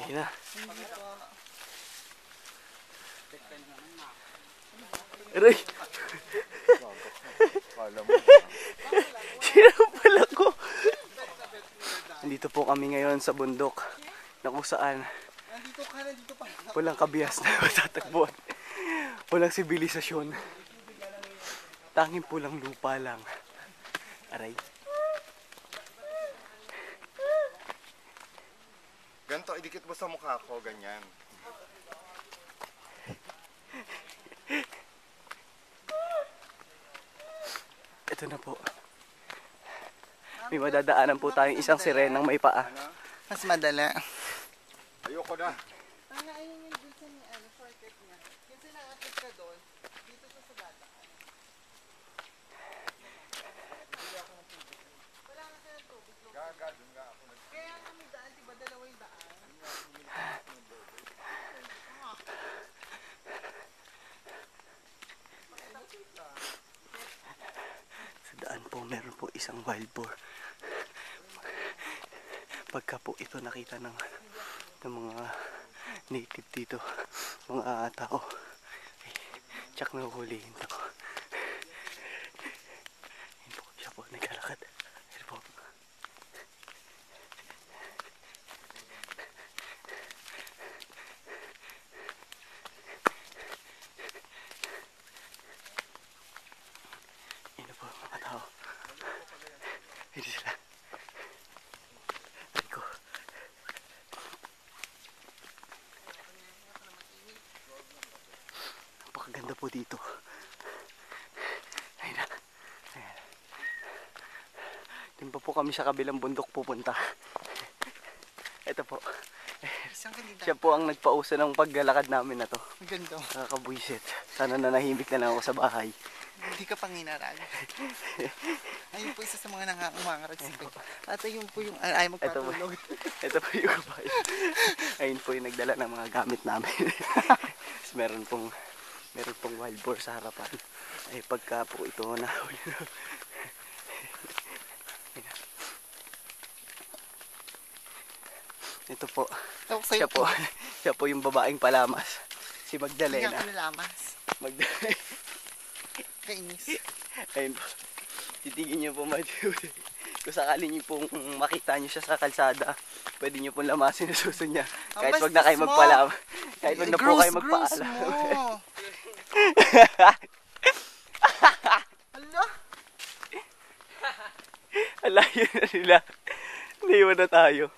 Ayun na. Aray! Sinampal ako. Nandito po kami ngayon sa bundok na kung saan walang kabihas na matatakbuhan. Walang sibilisasyon. Tanging pulang lupa lang. Aray. Ganito, idikit mo sa mukha ko, ganyan. Ito na po. May madadaanan po tayong isang sirenang may paa. Mas madala. Ayoko na. Ayun yung dun sa shortcut niya. Yung sinakapit ka doon, dito sa data. Wala nga siya ng tubig. Gaga, dun nga ako. Kaya nga may daan, diba? Dalawa yung daan. Sa daan po, meron po isang wild boar. Pagka po ito nakita ng mga native dito, mga tao, ay tsak na huhulihin to. Ayun po, siya po naglalakad. Ayun po. Ayun po mga tao. Ayun sila. Ayun ko. Napakaganda po dito. Ayun na. Ayan. Din pa po kami sa kabilang bundok pupunta. Ito po. Isang kanila. Siya po ang nagpauso ng paglalakad namin na to. Maganda. Nakakabwisit. Sana nanahimik na lang ako sa bahay. Hindi ka panginarag. Ayun po isa sa mga umangarag sa ito. At ayun po yung ay magpatulog. Ito po yung bahay. Ayun po yung nagdala ng mga gamit namin. meron pong wild boar sa harapan. Ay pagka po ito nahuli. Ito po. Siya po yung babaeng palamas. Si Magdalena. Hindi ako lamas. Magdalena. Kainis. Ayun po. Titigin niyo po kung sakali niyo pong makita niyo siya sa kalsada, pwede niyo pong lamasin ang suso niya. Kahit wag na kayo magpaalam. Kahit wag na po kayo magpaalam. Hala? Alayo na nila. Naiwan na tayo.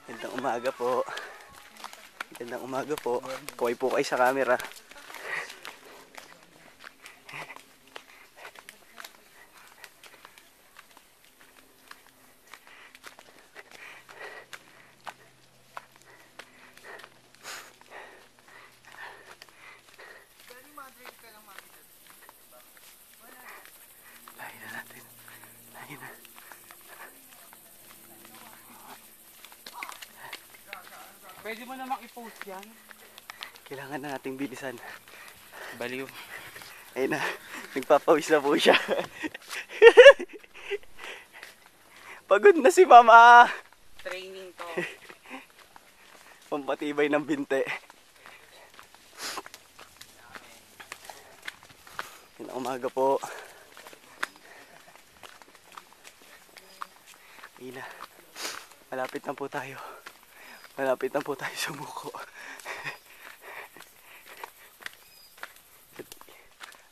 Gandang umaga po. Gandang umaga po. Kuhay po kayo sa camera. Lahin na natin. Lahin na. Pwede mo namang i-post yan. Kailangan na nating bilisan. Baliw. Ayun na. Nagpapawis na po siya. Pagod na si Mama. Training to. Pampatibay ng binte. Yun ang umaga po. Ayun na. Malapit na po tayo. Malapit na po tayo sa muko.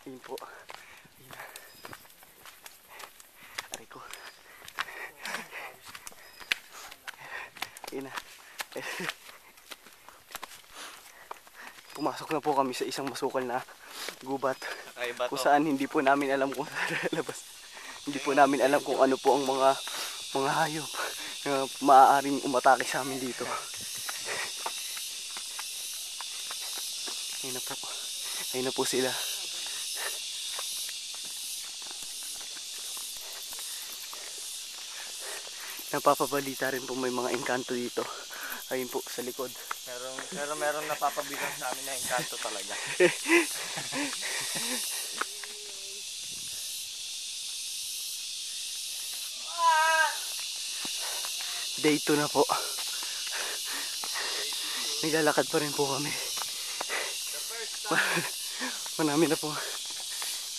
Ayun po. Ayun na. Aray ko. Ayun na. Pumasok na po kami sa isang masukal na gubat. Kung saan hindi po namin alam kung lalabas. Hindi po namin alam kung ano po ang mga hayop na maaaring umatake sa amin dito. Ayun na po. Ayun na po sila. Napapabalita rin po may mga engkanto dito. Ayun po sa likod. Merong Pero meron napapabilang sa amin na engkanto talaga. Day 2 na po. Naglalakad pa rin po kami. Marami na po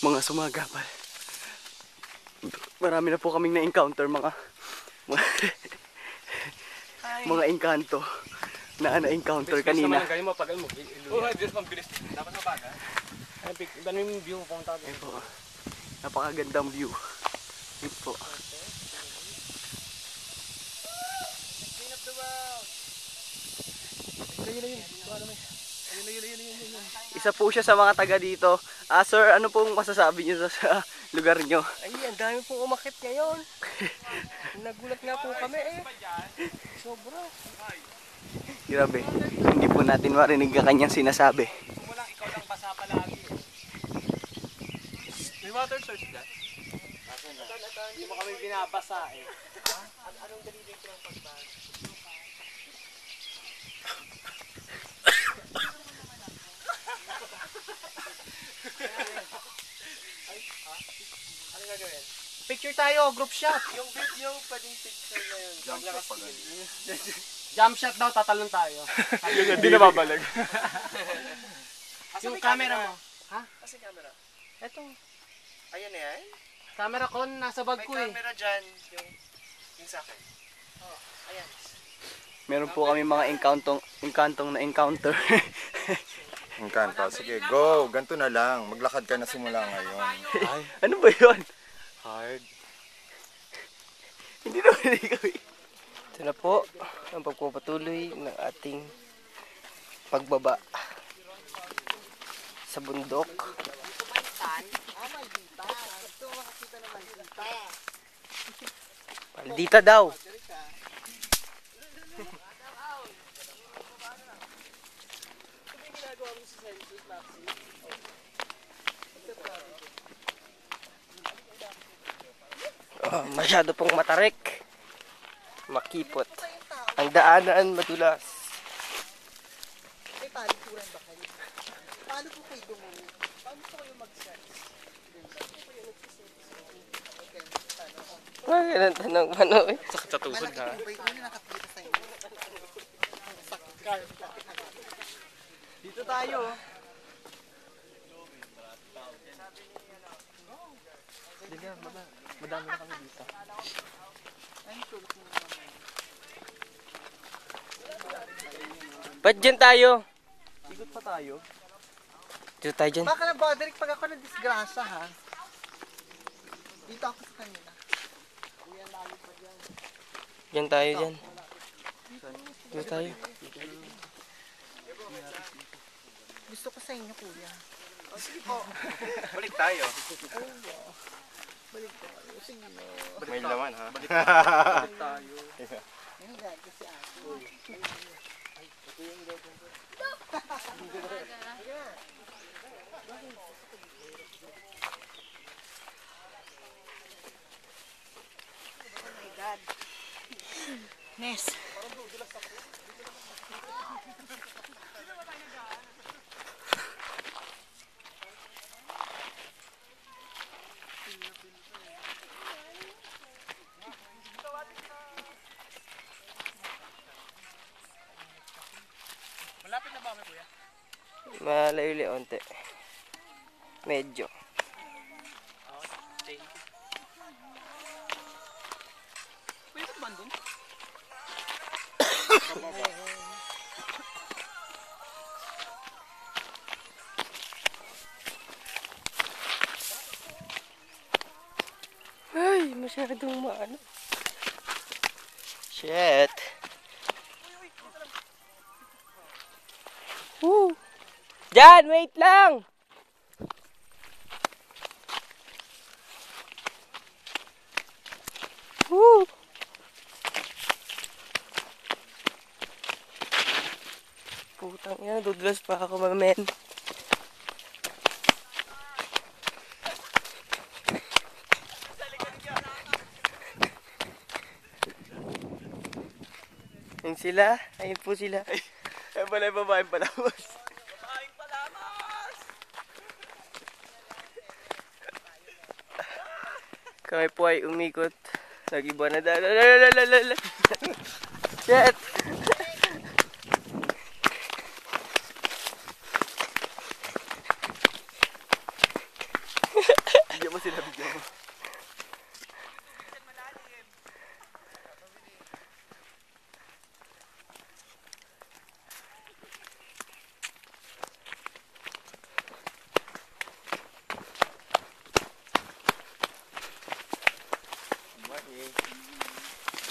mga sumagapal. Marami na po kaming na-encounter mga mga engkanto na na-encounter kanina. Iba na yung view punta. Ayun po. Napakagandang view. Yun po. Isa po siya sa mga taga dito. Sir, ano pong masasabi niyo sa lugar niyo? Ay, ang dami pong umakit ngayon. Nagulat nga po kami eh. Sobra. Grabe. Hindi po natin marinig ang kanyang sinasabi. Kung walang ikaw lang basa palagi. May water source dyan? Hindi mo kami binabasa eh. Anong dalilin ko ng pagbago? Ano gagawin? Picture tayo, group shot. Yung video, pwedeng picture na yun. Jump shot daw, tatalon tayo. Hindi na babalik. Yung camera mo. Ha? Kasi camera. Eto. Ayan na yan. Camera ko, nasa bag May ko eh. camera dyan. Yung sa akin. Oh, ayan. Meron po kami mga engkantong na encounter. Engkanto. Sige, go. Ganto na lang. Maglakad ka na simula ngayon. Ano ba yun? Hard. Hindi naman kami. Ito na po ang pagpapatuloy ng ating pagbaba sa bundok. Maldita daw. Masyado pong matarik. Makipot. Ang daanan madulas. May palikuran ba kayo? Paano po kayo dumungo? Paano po kayo mag-sense? Ganun tanong ano eh. Sakit sa tuhod ha? Malaki po ba yung nakakita sa inyo? Dito tayo. Madami na kami dito. Ba't dyan tayo? Ikot pa tayo. Dito tayo dyan. Baka na Bodrick pag ako na-disgrasya ha? Dito ako sa kanila. Dyan tayo dyan. Dito tayo. Gusto ko sa inyo kuya. Balik tayo. Balik ko kayo. Sige no. May laman ha. Ang gago si ate. Nes. Malayo-layo onte. Medyo. Ay, masyadong maano. Shit. Woo! Jan, wait lang! Woo! Putang ina, dudulas pa ako, mamen. Ayun sila, ayun po sila. Ay pala yung babaeng palabas. Kami po ay umikot. Nag-iba na Shit! Bigyan mo sila, bigyan mo.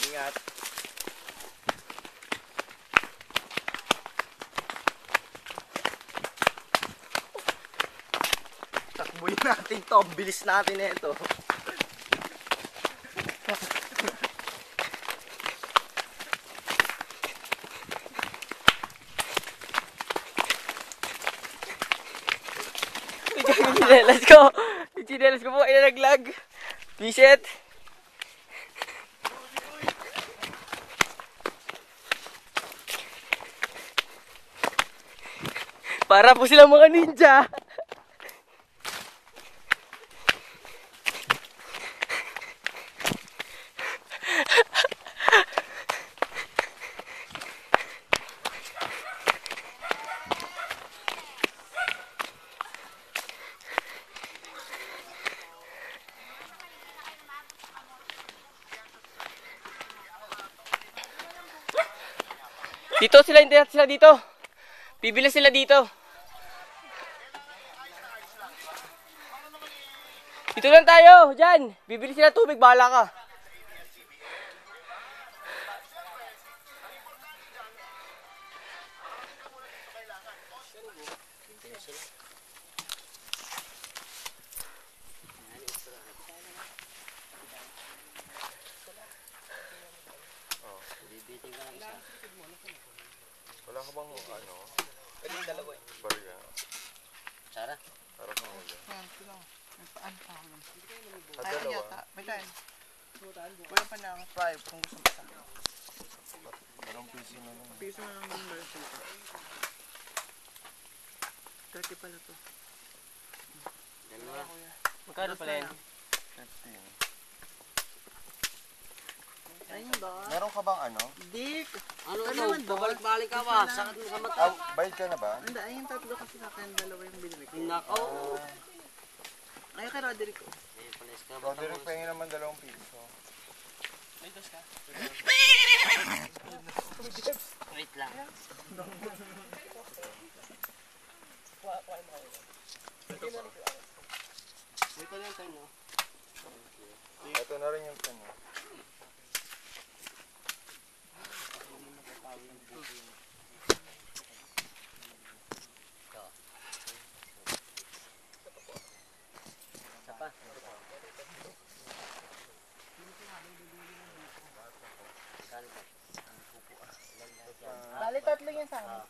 Ingat. Takbuhin natin to. Bilis natin na ito. Chinelas ko. Chinelas ko po ay nalaglag. Bisit. Para po silang mga ninja. Dito sila, hindi sila dito. Bibili sila dito. Dito lang tayo, dyan. Bibili sila tubig, bahala ka. Wala ka bang ano? Pwede dalawa eh. Barya. Sara? Para sa mga. Yan, ito lang. May paan pa ako lang. Sa Kaya dalawa. yata. May tayo. Wala pa na akong fry kung gusto mo sa akin. Anong piso na lang? Piso na lang yung version ko. 30 pala to. Dalawa. Magkano pala yan? 15. Ayun ba? Meron ka bang ano? Dick! Ano Ano to? naman to? Babalik-balik ka ba? Sakit mo sa mata. Ah, bayad ka na ba? Hindi, ayun tatlo kasi sa akin. Dalawa yung binili ko. Nako. Ayun kay Roderick ko. Eh, palis ka ba? Roderick, pahingin naman 2 piso. Wait lang. Ito na rin yung ano. Bali tatlo yan sa akin.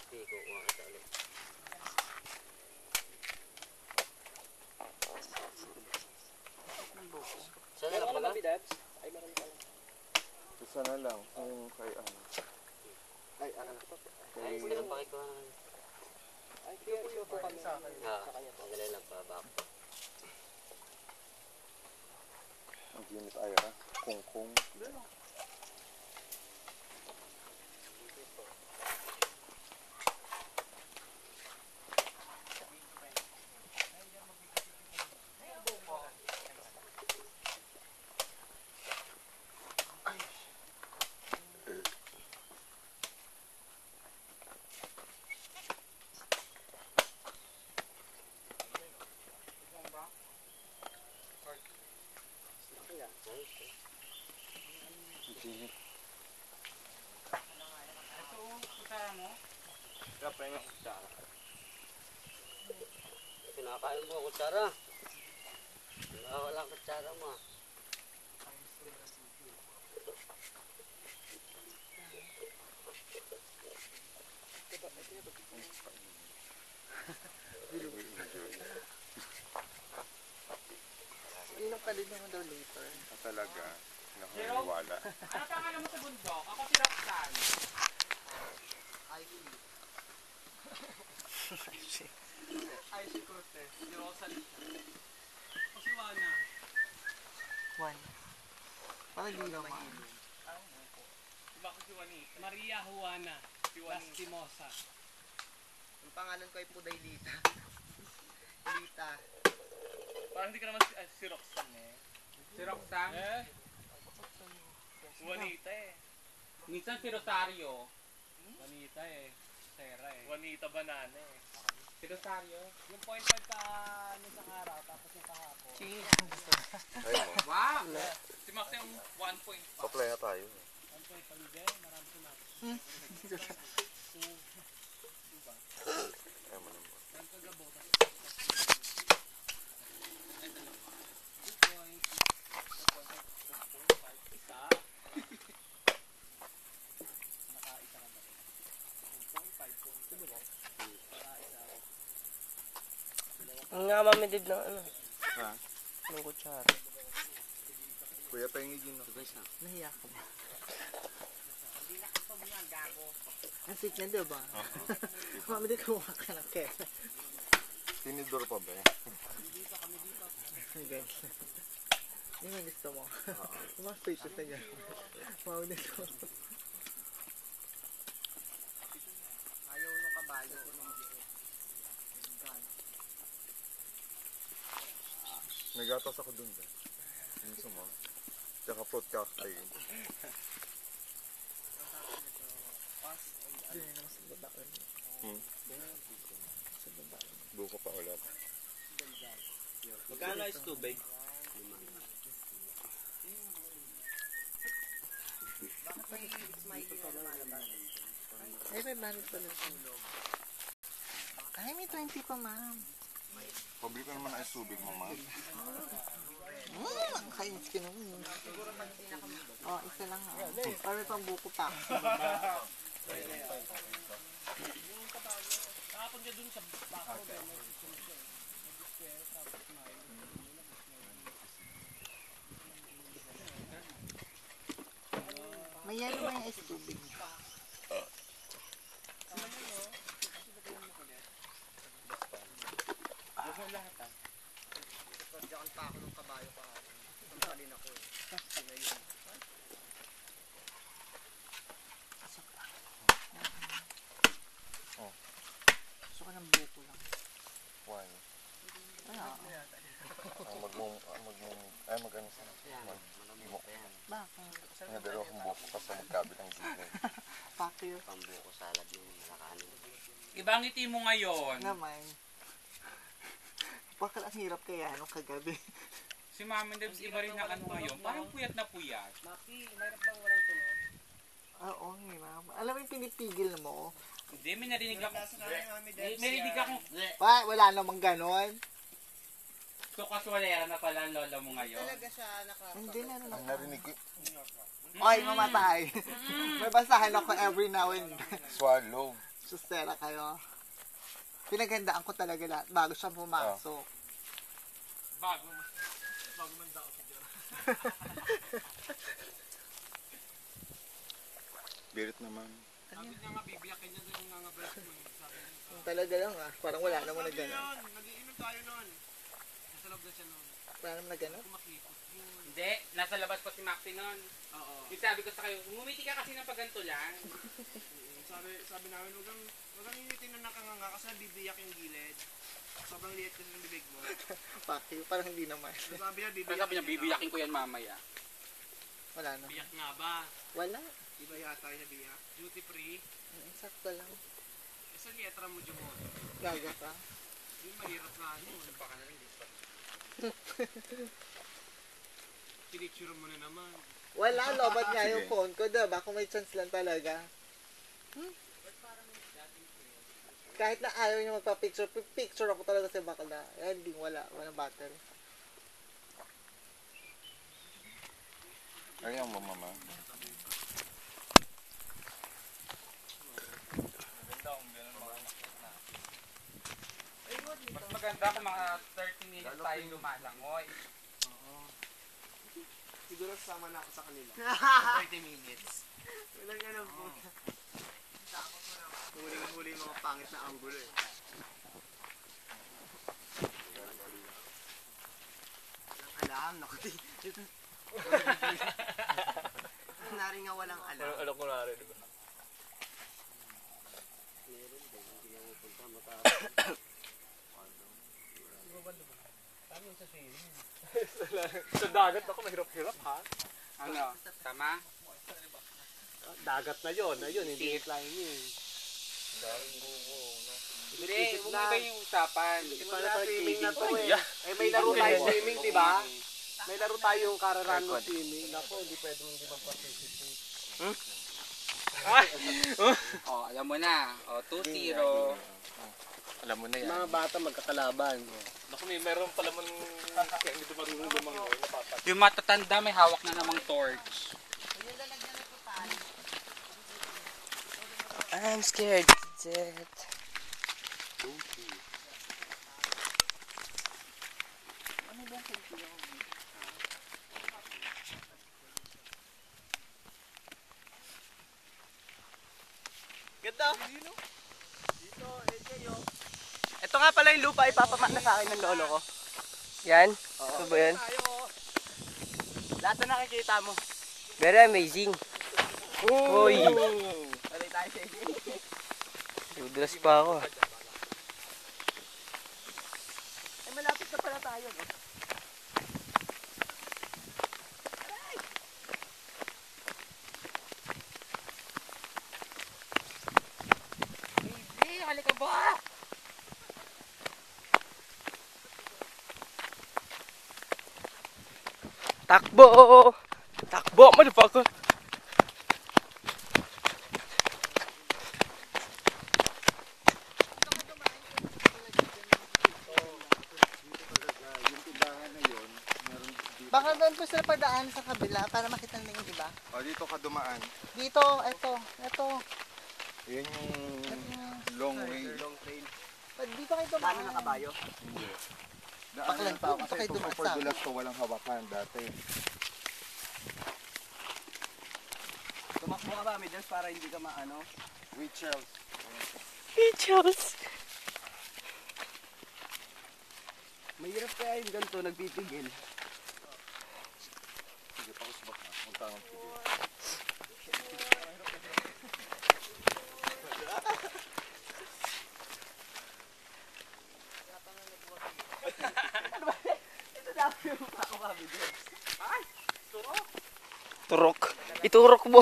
Hindi ko kuha ka sa ulit. Saan na lang pala? Isa na lang. Kung kay ano. Ay, hindi lang pakikuha naman. Ay, kaya po kami sa akin. Madali lang pa. Back. Ang ginit ay ha. Kung. Pinakain mo kutsara. Wala kutsara mo. Inom ka din naman daw later. Talaga. Wala. Ano pangalan mo sa bundok? Ako si Roxanne. Icy Cortez. Si Rosalita. Ako si Wana. One. Parang di naman. Diba ako si Juanita? Maria Juana. Si Lastimosa. Ang pangalan ko ay Puday Lita. Lita. Parang hindi ka naman si Roxanne eh. Si Roxanne? Eh? Juanita eh. Minsan si Rosario. Juanita eh. Sera eh. Juanita Banana eh. Si Rosario? Yung 0.5 sa isang araw, tapos yung kahapon. Ayun mo. Wow! Si Max yung 1.5. Paplaya tayo. 1.5 hindi. Marami si Max. Ayun mo naman. Ang kagabo. Ang nga mamidid ng ano, Ha? ng kutsara. Kuya, pahingi din ako. Nahiya ka ba? Ang sweet na, diba? Mami, di kumuha ka ng kera. Tinidor pa ba eh? Ang ganda. Hindi mo gusto mo. Yung mga spacious na gano'n. Mami, di ko. Ayaw nung kabayo. Nagatas ako dun ba? Yung sumo. Tsaka fruit cocktail. Doon na naman sa baba. Sa baba. Buko pa ulit. Magkano is tubig? Ay, may banit pala siya. Ay, may 20 pa, ma'am. Pabili ka naman ice tubig, mama. Ang kainis ka naman. Oh, isa lang ha. Or may pambuko pa. Nakapag ka dun sa bako. May yelo ba yung ice tubig? Sadyakan pa ako ng kabayo pa ako. Samsalin ako eh. Ngayon. Gusto ko ng buko lang. Why? Mag-ano sa mag-imok. Bakit? Nga dalawa kong buko kasi magkabilang gilid. Pakyo. Ibang ngiti mo ngayon. Naman. Bakit ang hirap kaya nung kagabi? Si Mami Debs iba rin ang ano ngayon. Parang puyat na puyat. Oo, ma'am. Alam mo yung pinipigil mo? Hindi, may narinig ako. May narinig akong Wala namang ganon. kaswalera na pala ang lola mo ngayon. Talaga siya nakaka. Hindi, meron Ang ako. narinig ko, Oy, mamatay. May basahan ako every now and then. swallow. Sustera kayo. Pinaghandaan ko talaga lahat bago siya pumasok. Bago man daw si Diyan. Birit naman. Sabi niya nga, bibiyakin niya yung mga breast mo. Sabi niya. Talaga lang parang wala namang na ganon. Nagiinom tayo noon. Nasa loob na siya noon. Wala namang na ganon. Kumakipot yun. Hindi, nasa labas pa si Maxi noon. Oo. Yung sabi ko sa kayo, umiti ka kasi ng pagganto lang. Sabi namin, huwag kang initin ng nakanganga kasi bibiyak yung gilid. Sobrang liit kasi ng bibig mo. Pakyo, parang hindi naman. Sabi niya, Pero sabi niya, bibiyakin ko yan mamaya. Wala na. Biyak nga ba? Wala. Iba yata yung biyak. Duty free. Sakto lang. Eh, sa letra mo, Jumon. Gaga ka. Yung mahirap na ano. Baka na rin. Pinicture mo na naman. Wala, lobat nga yung phone ko, diba? Kung may chance lang talaga. Kahit na ayaw niya magpa-picture, picture ako talaga sa bakla. Ending, wala. Walang battery. Ayaw mo, mama. Mas maganda kung mga 30 minutes tayo lumalangoy. siguro sama na ako sa kanila. 30 minutes. Walang ano po. Huling-huli yung mga pangit na angulo eh. Walang alam. Naku, Nari nga walang alam. Alam ko na rin, diba? Sa dagat ako, mahirap-hirap ha. Ano? Tama? Dagat na yun, hindi line yun. Hindi, iba yung usapan. Swimming na to eh. Eh may laro tayo swimming, di ba? May laro tayong kararan ng swimming. Nako, hindi pwede hindi mag-participate. Oh, alam mo na. Oh, 2-0. Alam mo na yan. Mga bata magkakalaban. Naku, meron pala man kaya hindi marunong lumangoy. Yung matatanda may hawak na namang torch. I'm scared. Shit. Ganda. Ito nga pala yung lupa ipapama na sa akin ng lolo ko. Yan? Ito ba yan? Lahat na nakikita mo. Very amazing. Uy! Balik tayo sa inyo. Dudulas pa ako. Eh malapit na pala tayo, no? Hindi, halika ba? Takbo! Takbo, motherfucker! Baka doon po sila padaan sa kabila para makita nila yung iba. O, dito ka dumaan. Dito, ito. Yun yung long way. Dito kayo Dami dumaan. ng kabayo. Paklan pa ako, Kasi kayo ito dumaan for sa dulas to, walang hawakan dati. Tumakbo ka ba, Midels, para hindi ka maano? Witchels. Charles! Mahirap kaya yung ganito, nagpipigil. Sige, pakusbak na. Magtanong sige. Ito dami yung ako ba, Midels? Turok! Iturok mo!